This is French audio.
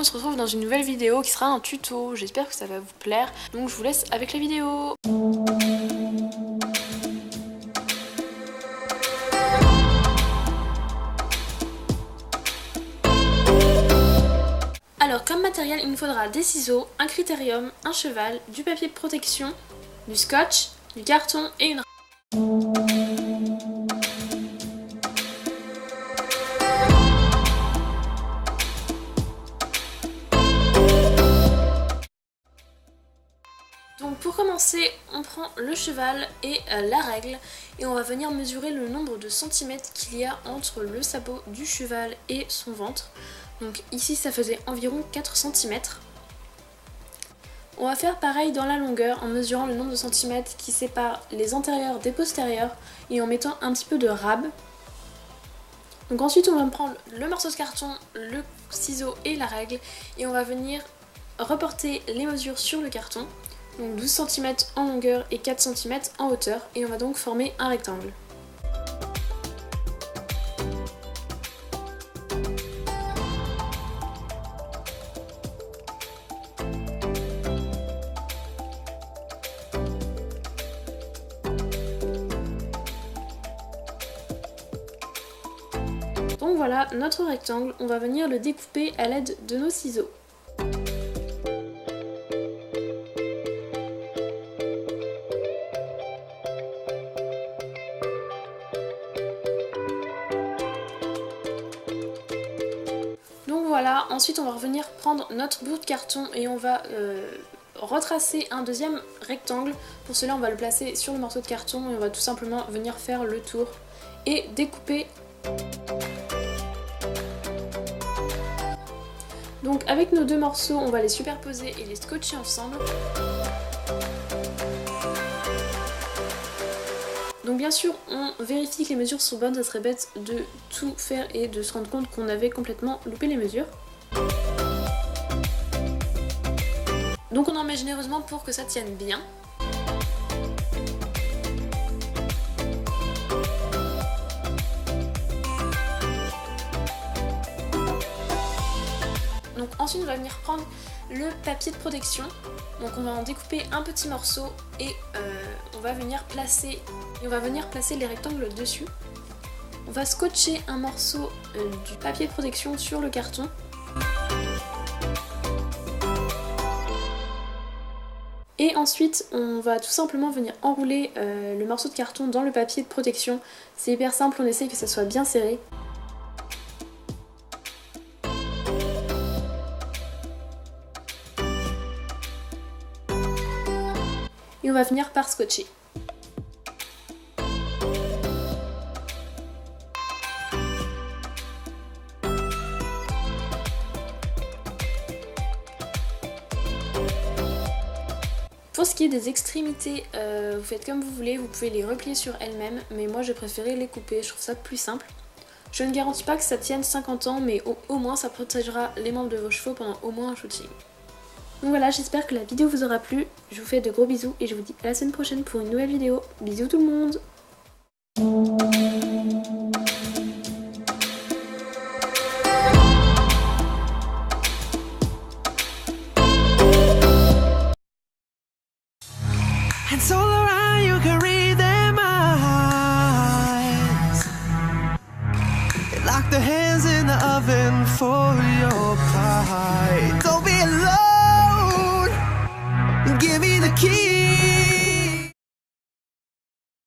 on se retrouve dans une nouvelle vidéo qui sera un tuto. J'espère que ça va vous plaire. Donc je vous laisse avec la vidéo. Alors comme matériel, il nous faudra des ciseaux, un critérium, un cheval, du papier de protection, du scotch, du carton et une... Donc pour commencer, on prend le cheval et la règle et on va venir mesurer le nombre de centimètres qu'il y a entre le sabot du cheval et son ventre. Donc ici ça faisait environ 4 cm. On va faire pareil dans la longueur en mesurant le nombre de centimètres qui sépare les antérieurs des postérieurs et en mettant un petit peu de rab. Donc ensuite on va prendre le morceau de carton, le ciseau et la règle et on va venir reporter les mesures sur le carton. Donc 12 cm en longueur et 4 cm en hauteur et on va donc former un rectangle. Donc voilà notre rectangle, on va venir le découper à l'aide de nos ciseaux. Donc voilà, ensuite on va revenir prendre notre bout de carton et on va retracer un deuxième rectangle. Pour cela on va le placer sur le morceau de carton et on va tout simplement venir faire le tour et découper. Donc avec nos deux morceaux, on va les superposer et les scotcher ensemble. Donc bien sûr, on vérifie que les mesures sont bonnes, ça serait bête de tout faire et de se rendre compte qu'on avait complètement loupé les mesures. Donc on en met généreusement pour que ça tienne bien. Donc ensuite on va venir prendre le papier de protection, donc on va en découper un petit morceau et on va venir placer les rectangles dessus. On va scotcher un morceau du papier de protection sur le carton. Et ensuite on va tout simplement venir enrouler le morceau de carton dans le papier de protection. C'est hyper simple, on essaye que ça soit bien serré. Et on va finir par scotcher. Pour ce qui est des extrémités, vous faites comme vous voulez, vous pouvez les replier sur elles-mêmes, mais moi j'ai préféré les couper, je trouve ça plus simple. Je ne garantis pas que ça tienne 50 ans, mais au moins ça protégera les membres de vos chevaux pendant au moins un shooting. Donc voilà, j'espère que la vidéo vous aura plu, je vous fais de gros bisous et je vous dis à la semaine prochaine pour une nouvelle vidéo. Bisous tout le monde! It's all around, you can read their minds. They lock their hands in the oven for your pie.